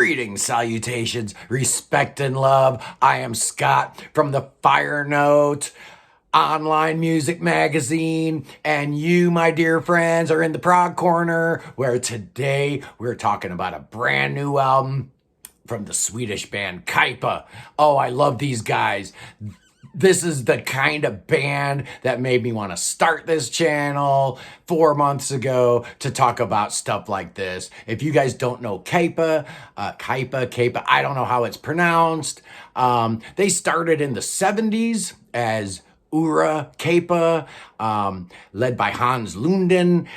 Greetings, salutations, respect and love. I am Scott from the Fire Note online music magazine, and you, my dear friends, are in the Prog Corner, where today we're talking about a brand new album from the Swedish band Kaipa. Oh, I love these guys. This is the kind of band that made me want to start this channel 4 months ago to talk about stuff like this. If you guys don't know Kaipa, I don't know how it's pronounced. They started in the 70s as Kaipa, led by Hans Lunden.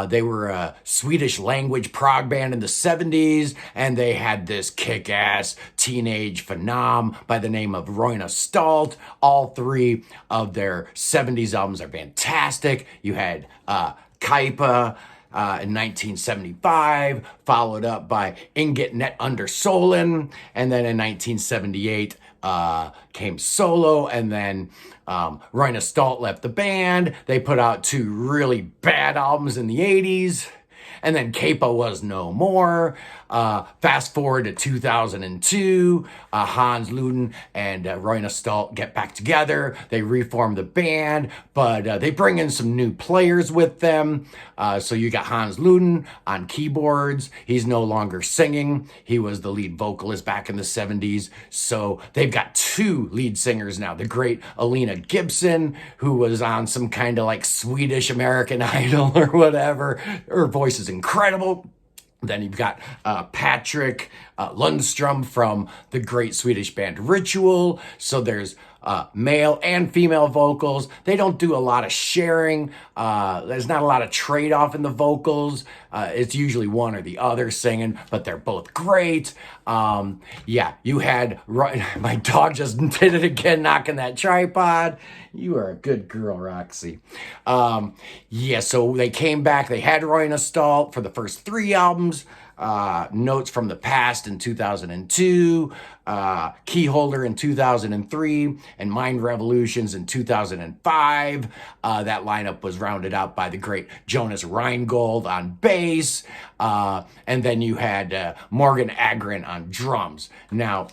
They were a Swedish language prog band in the 70s, and they had this kick-ass teenage phenom by the name of Roine Stolt. All three of their 70s albums are fantastic. You had Kaipa in 1975, followed up by Inget Net Under Solen, and then in 1978 came solo, and then Roine Stolt left the band. They put out two really bad albums in the 80s, and then Kaipa was no more. Fast forward to 2002, Hans Luden and Roine Stolt get back together. They reform the band, but they bring in some new players with them. So you got Hans Luden on keyboards. He's no longer singing. He was the lead vocalist back in the 70s. So they've got two lead singers now. The great Alina Gibson, who was on some kind of like Swedish American Idol or whatever. Her voice is incredible. Then you've got Patrick Lundstrom from the great Swedish band Ritual. So there's male and female vocals. They don't do a lot of sharing. There's not a lot of trade-off in the vocals. It's usually one or the other singing, but they're both great. Yeah, you had... My dog just did it again, knocking that tripod. You are a good girl, Roxy. Yeah, so they came back. They had Roine Stolt for the first three albums. Notes from the Past in 2002, Keyholder in 2003, and Mind Revolutions in 2005. That lineup was rounded out by the great Jonas Reingold on bass, and then you had Morgan Agren on drums. Now,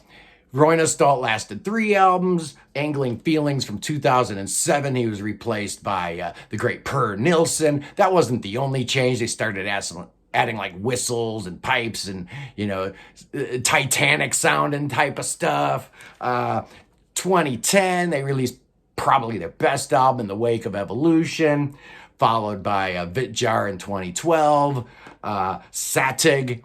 Roine Stolt lasted three albums. Angling Feelings from 2007, he was replaced by the great Per Nilsson. That wasn't the only change. They started adding like whistles and pipes and, you know, Titanic sounding type of stuff. 2010, they released probably their best album in the wake of Evolution, followed by Vitjar in 2012, Satig,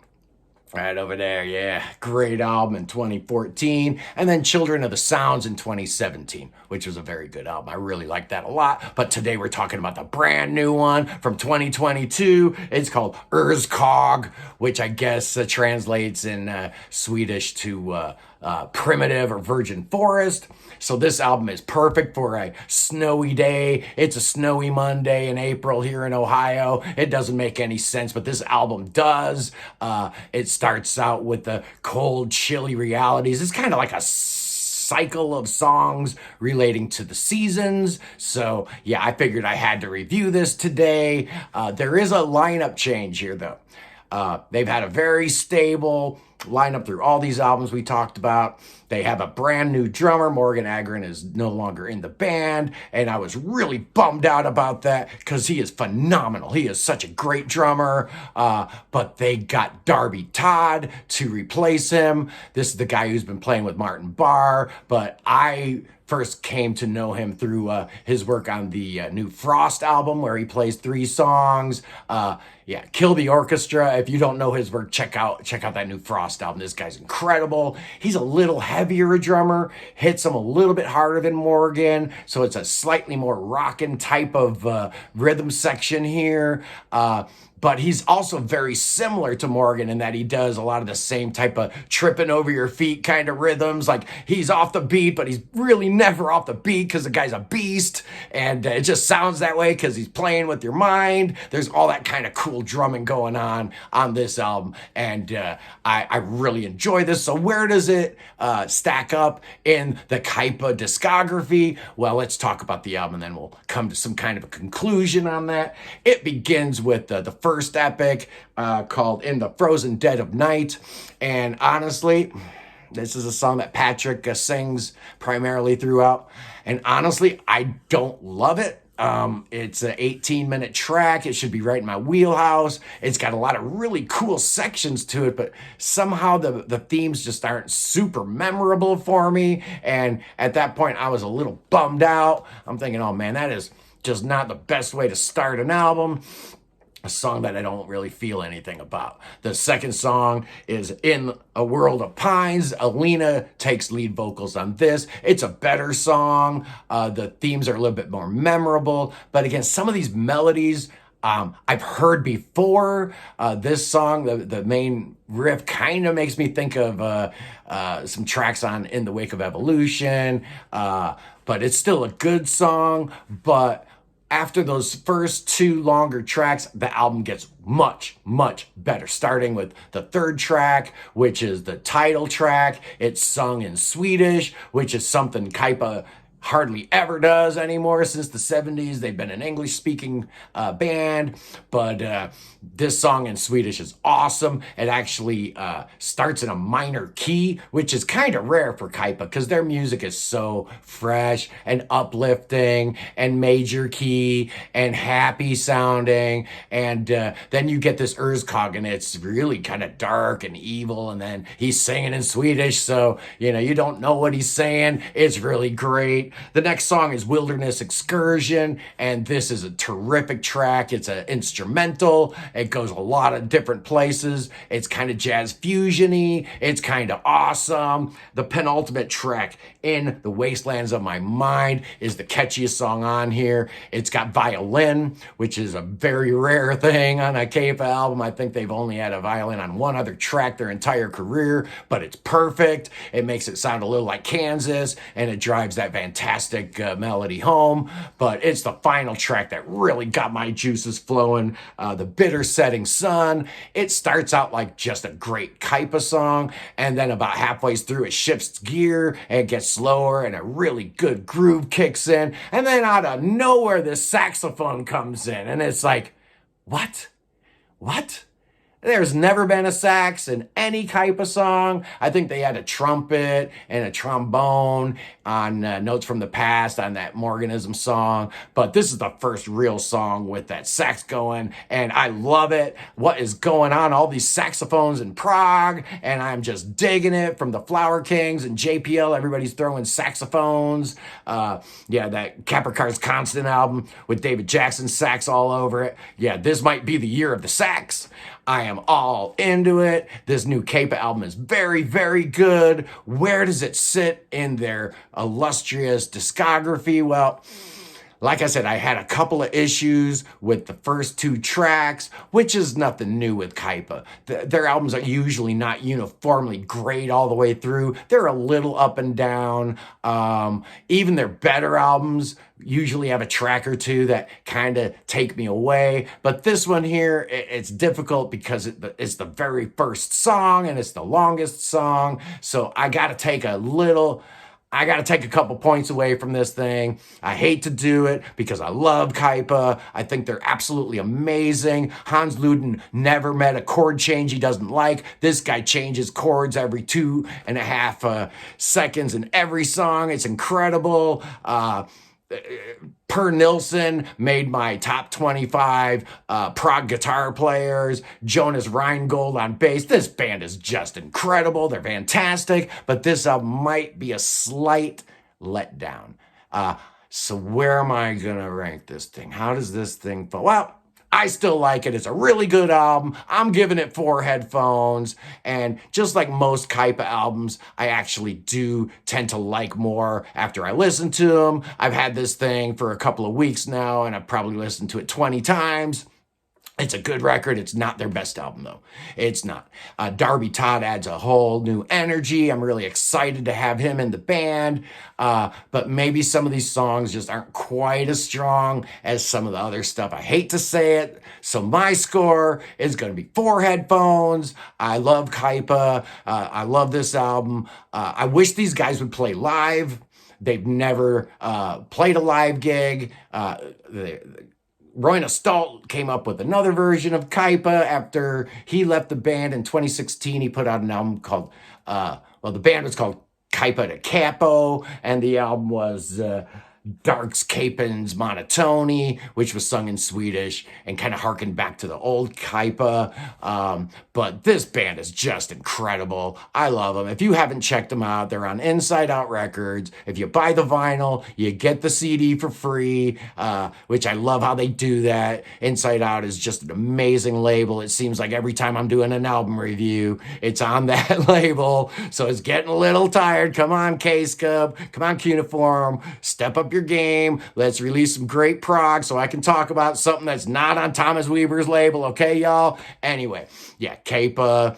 right over there, yeah. Great album in 2014. And then Children of the Sounds in 2017, which was a very good album. I really like that a lot. But today we're talking about the brand new one from 2022. It's called Urskog, which I guess translates in Swedish to primitive or virgin forest. So this album is perfect for a snowy day. It's a snowy Monday in April here in Ohio. It doesn't make any sense, but this album does. It starts out with the cold, chilly realities. It's kind of like a cycle of songs relating to the seasons. So yeah, I figured I had to review this today. There is a lineup change here though. They've had a very stable lineup through all these albums we talked about. They have a brand new drummer. Morgan Agren is no longer in the band, and I was really bummed out about that because he is phenomenal. He is such a great drummer, but they got Darby Todd to replace him. This is the guy who's been playing with Martin Barr, but I first came to know him through his work on the new Frost album, where he plays three songs. Yeah, Kill the Orchestra. If you don't know his work, check out that new Frost album. This guy's incredible. He's a little heavier drummer, hits him a little bit harder than Morgan, so it's a slightly more rockin' type of rhythm section here. But he's also very similar to Morgan in that he does a lot of the same type of tripping over your feet kind of rhythms. Like, he's off the beat, but he's really never off the beat because the guy's a beast. And it just sounds that way because he's playing with your mind. There's all that kind of cool drumming going on this album. And I really enjoy this. So where does it stack up in the Kaipa discography? Well, let's talk about the album and then we'll come to some kind of a conclusion on that. It begins with the first first epic called In the Frozen Dead of Night. And honestly, this is a song that Patrick sings primarily throughout. And honestly, I don't love it. It's an 18-minute track. It should be right in my wheelhouse. It's got a lot of really cool sections to it, but somehow the themes just aren't super memorable for me. And at that point, I was a little bummed out. I'm thinking, oh man, that is just not the best way to start an album. A song that I don't really feel anything about. The second song is In a World of Pines. Alina takes lead vocals on this. It's a better song. The themes are a little bit more memorable. But again, some of these melodies I've heard before. This song, the main riff kind of makes me think of some tracks on In the Wake of Evolution. But it's still a good song. But after those first two longer tracks, the album gets much, much better. Starting with the third track, which is the title track. It's sung in Swedish, which is something Kaipa hardly ever does anymore since the 70s. They've been an English-speaking band, but this song in Swedish is awesome. It actually starts in a minor key, which is kind of rare for Kaipa because their music is so fresh and uplifting and major key and happy sounding. And then you get this Urskog, and it's really kind of dark and evil, and then he's singing in Swedish, so you don't know what he's saying. It's really great. The next song is Wilderness Excursion, and this is a terrific track. It's an instrumental. It goes a lot of different places. It's kind of jazz fusion-y. It's kind of awesome. The penultimate track, In the Wastelands of My Mind, is the catchiest song on here. It's got violin, which is a very rare thing on a Kaipa album. I think they've only had a violin on one other track their entire career, but it's perfect. It makes it sound a little like Kansas, and it drives that fantastic melody home. But it's the final track that really got my juices flowing. The Bitter Setting Sun. It starts out like just a great Kaipa song, and then about halfway through it shifts gear and it gets slower, and a really good groove kicks in, and then out of nowhere this saxophone comes in, and it's like, what? There's never been a sax in any Kaipa song. I think they had a trumpet and a trombone on Notes from the Past on that Morganism song. But this is the first real song with that sax going, and I love it. What is going on? All these saxophones in Prog, and I'm just digging it. From the Flower Kings and JPL, everybody's throwing saxophones. That Capricorn's Constant album with David Jackson sax all over it. Yeah, this might be the year of the sax. I am all into it. This new Kaipa album is very, very good. Where does it sit in their illustrious discography? Well, like I said, I had a couple of issues with the first two tracks, which is nothing new with Kaipa. Their albums are usually not uniformly great all the way through. They're a little up and down. Even their better albums usually have a track or two that kind of take me away. But this one here, it's difficult because it's the very first song and it's the longest song. So I got to take a couple points away from this thing. I hate to do it because I love Kaipa. I think they're absolutely amazing. Hans Luden never met a chord change he doesn't like. This guy changes chords every 2.5 seconds in every song. It's incredible. Per Nilsson made my top 25 prog guitar players. Jonas Reingold on bass. This band is just incredible. They're fantastic, but this album might be a slight letdown. So where am I gonna rank this thing? How does this thing fall? Well, I still like it. It's a really good album. I'm giving it 4 headphones. And just like most Kaipa albums, I actually do tend to like more after I listen to them. I've had this thing for a couple of weeks now, and I've probably listened to it 20 times. It's a good record. It's not their best album, though. It's not. Darby Todd adds a whole new energy. I'm really excited to have him in the band. But maybe some of these songs just aren't quite as strong as some of the other stuff. I hate to say it. So my score is going to be 4 headphones. I love Kaipa. I love this album. I wish these guys would play live. They've never played a live gig. Roy Stolt came up with another version of Kaipa after he left the band in 2016. He put out an album called, the band was called Kaipa de Capo, and the album was Darkskapens Monotony, which was sung in Swedish and kind of harkened back to the old Kaipa. But this band is just incredible. I love them. If you haven't checked them out, they're on Inside Out Records. If you buy the vinyl, you get the CD for free, which I love how they do that. Inside Out is just an amazing label. It seems like every time I'm doing an album review, it's on that label. So it's getting a little tired. Come on, Case Cub. Come on, Cuneiform. Step up your game. Let's release some great prog so I can talk about something that's not on Thomas Weaver's label, okay, y'all? Anyway, yeah, Kaipa,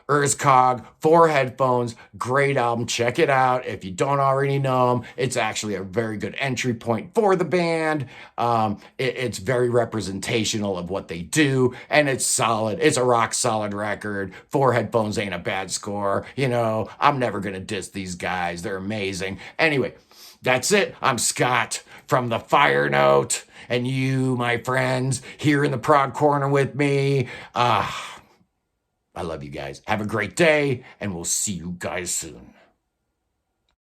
Urskog, 4 headphones, great album. Check it out. If you don't already know them, it's actually a very good entry point for the band. It's very representational of what they do, and it's solid. It's a rock solid record. 4 headphones ain't a bad score. You know, I'm never going to diss these guys. They're amazing. Anyway, that's it. I'm Scott from the Fire Note, and you, my friends, here in the Prog Corner with me. I love you guys. Have a great day, and we'll see you guys soon.